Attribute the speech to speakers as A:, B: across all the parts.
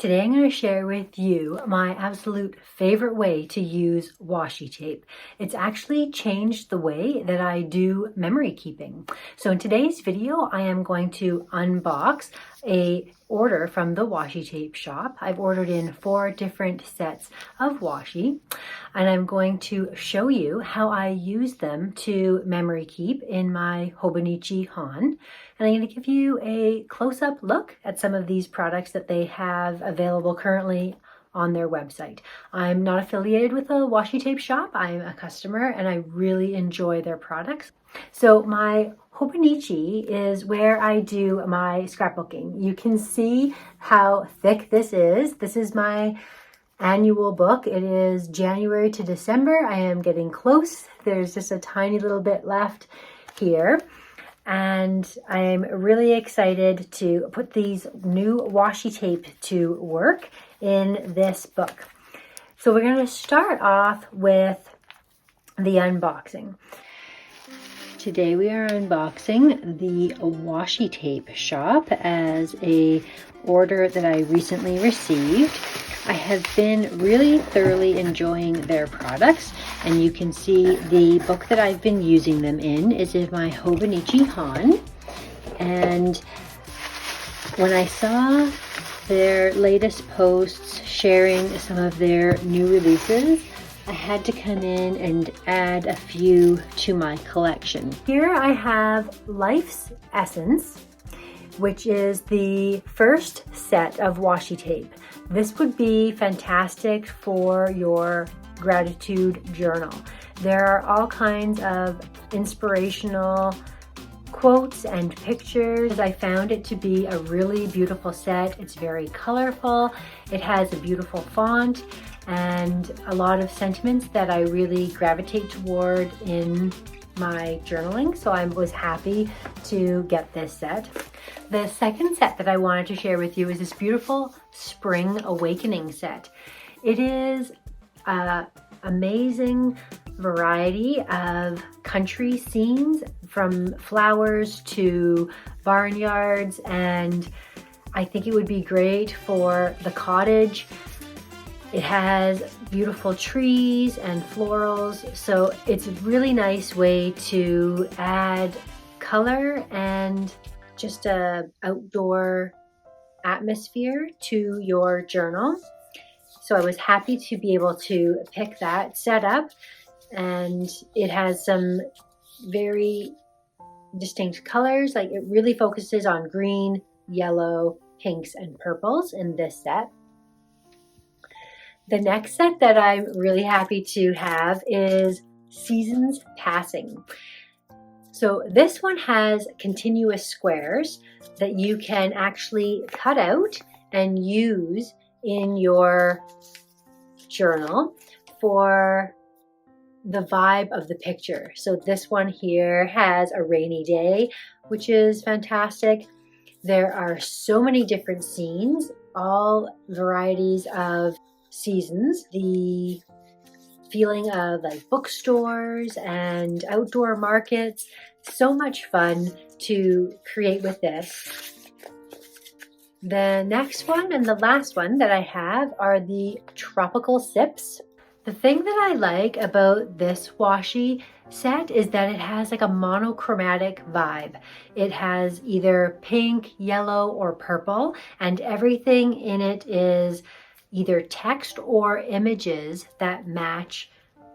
A: Today I'm going to share with you my absolute favorite way to use washi tape. It's actually changed the way that I do memory keeping. So in today's video, I am going to unbox a order from the washi tape shop. I've ordered in 4 different sets of washi, and I'm going to show you how I use them to memory keep in my Hobonichi Han. And I'm going to give you a close-up look at some of these products that they have available currently on their website. I'm not affiliated with a washi tape shop. I'm a customer and I really enjoy their products. So my Hobonichi is where I do my scrapbooking. You can see how thick this is. This is my annual book. It is January to December. I am getting close. There's just a tiny little bit left here. And I'm really excited to put these new washi tape to work in this book. So we're going to start off with the unboxing. Today we are unboxing the washi tape shop as a order that I recently received. I have been really thoroughly enjoying their products, and you can see the book that I've been using them in is in my Hobonichi Han. And when I saw their latest posts sharing some of their new releases, I had to come in and add a few to my collection. Here I have Life's Essence, which is the first set of washi tape. This would be fantastic for your gratitude journal. There are all kinds of inspirational quotes and pictures. I found it to be a really beautiful set. It's very colorful. It has a beautiful font and a lot of sentiments that I really gravitate toward in my journaling. So I was happy to get this set. The second set that I wanted to share with you is this beautiful Spring Awakening set. It is an amazing variety of country scenes, from flowers to barnyards, and I think it would be great for the cottage. It has beautiful trees and florals, so it's a really nice way to add color and just an outdoor atmosphere to your journal. So I was happy to be able to pick that set up, and it has some very distinct colors. Like, it really focuses on green, yellow, pinks, and purples in this set. The next set that I'm really happy to have is Seasons Passing. So this one has continuous squares that you can actually cut out and use in your journal for the vibe of the picture. So this one here has a rainy day, which is fantastic. There are so many different scenes, all varieties of seasons. The feeling of like bookstores and outdoor markets. So much fun to create with this. The next one and the last one that I have are the tropical sips. The thing that I like about this washi set is that it has like a monochromatic vibe. It has either pink, yellow, or purple, and everything in it is either text or images that match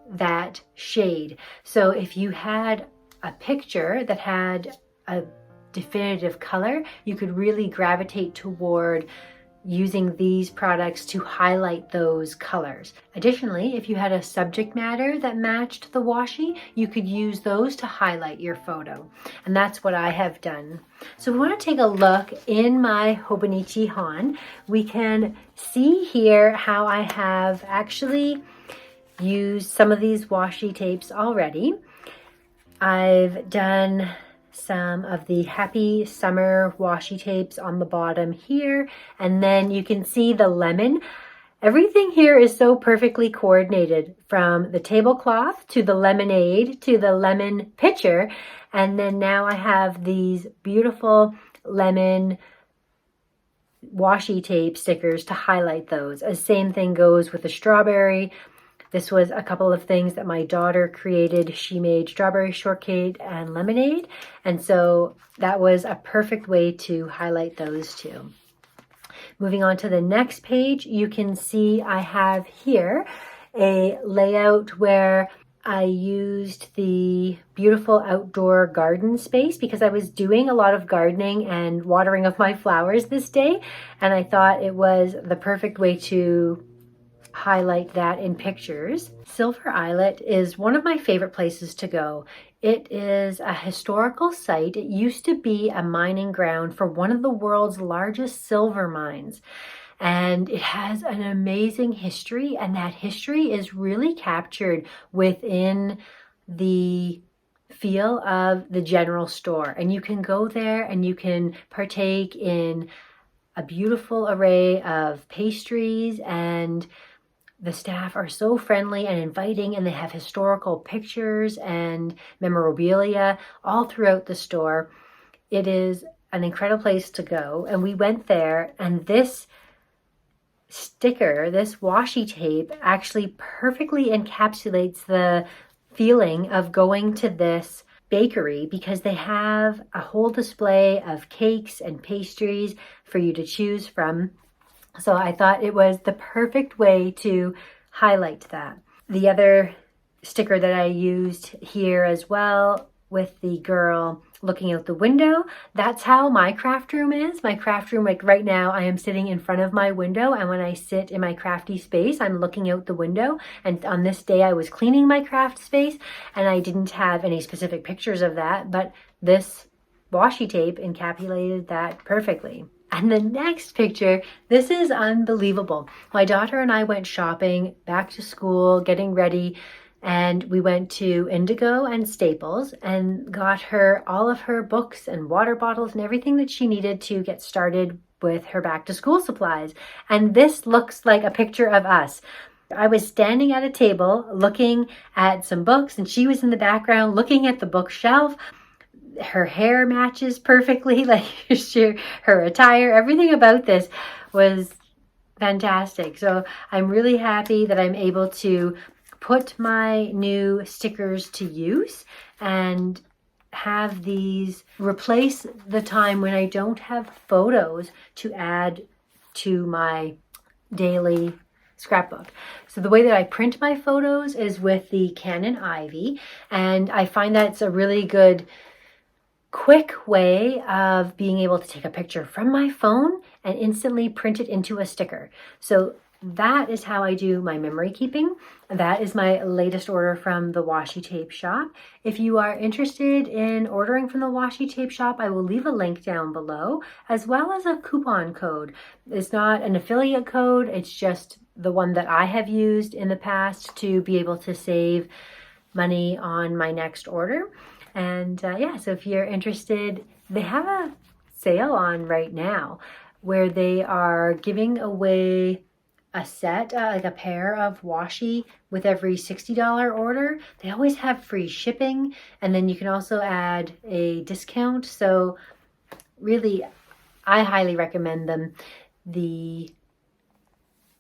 A: that shade. So if you had a picture that had a definitive color, you could really gravitate toward using these products to highlight those colors. Additionally, if you had a subject matter that matched the washi, you could use those to highlight your photo. And that's what I have done. So we want to take a look in my Hobonichi Han. We can see here how I have actually used some of these washi tapes already. I've done some of the Happy Summer washi tapes on the bottom here, and then you can see the lemon. Everything here is so perfectly coordinated, from the tablecloth to the lemonade to the lemon pitcher, and then now I have these beautiful lemon washi tape stickers to highlight those. The same thing goes with the strawberry. This was a couple of things that my daughter created. She made strawberry shortcake and lemonade, and so that was a perfect way to highlight those two. Moving on to the next page, you can see I have here a layout where I used the beautiful outdoor garden space because I was doing a lot of gardening and watering of my flowers this day, and I thought it was the perfect way to highlight that in pictures. Silver Islet is one of my favorite places to go. It is a historical site. It used to be a mining ground for one of the world's largest silver mines. And it has an amazing history, and that history is really captured within the feel of the general store. And you can go there and you can partake in a beautiful array of pastries, and the staff are so friendly and inviting, and they have historical pictures and memorabilia all throughout the store. It is an incredible place to go, and we went there, and this sticker, this washi tape, actually perfectly encapsulates the feeling of going to this bakery because they have a whole display of cakes and pastries for you to choose from. So I thought it was the perfect way to highlight that. The other sticker that I used here as well with the girl looking out the window, that's how my craft room is. My craft room, like right now, I am sitting in front of my window, and when I sit in my crafty space, I'm looking out the window. And on this day, I was cleaning my craft space, and I didn't have any specific pictures of that, but this washi tape encapsulated that perfectly. And the next picture, this is unbelievable. My daughter and I went shopping, back to school, getting ready, and we went to Indigo and Staples and got her all of her books and water bottles and everything that she needed to get started with her back to school supplies. And this looks like a picture of us. I was standing at a table looking at some books, and she was in the background looking at the bookshelf. Her hair matches perfectly, like her attire, everything about this was fantastic. So I'm really happy that I'm able to put my new stickers to use and have these replace the time when I don't have photos to add to my daily scrapbook. So the way that I print my photos is with the Canon Ivy, and I find that's a really good quick way of being able to take a picture from my phone and instantly print it into a sticker. So that is how I do my memory keeping. That is my latest order from the Washi Tape Shop. If you are interested in ordering from the Washi Tape Shop, I will leave a link down below, as well as a coupon code. It's not an affiliate code, it's just the one that I have used in the past to be able to save money on my next order. And yeah, so if you're interested, they have a sale on right now where they are giving away a set, like a pair of washi with every $60 order. They always have free shipping, and then you can also add a discount. So really, I highly recommend them. The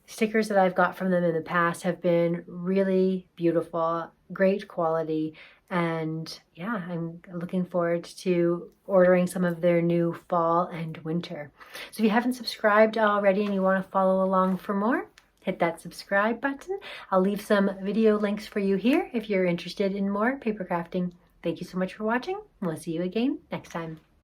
A: stickers that I've got from them in the past have been really beautiful, great quality, and yeah, I'm looking forward to ordering some of their new fall and winter. So if you haven't subscribed already and you want to follow along for more, hit that subscribe button. I'll leave some video links for you here if you're interested in more paper crafting. Thank you so much for watching. We'll see you again next time.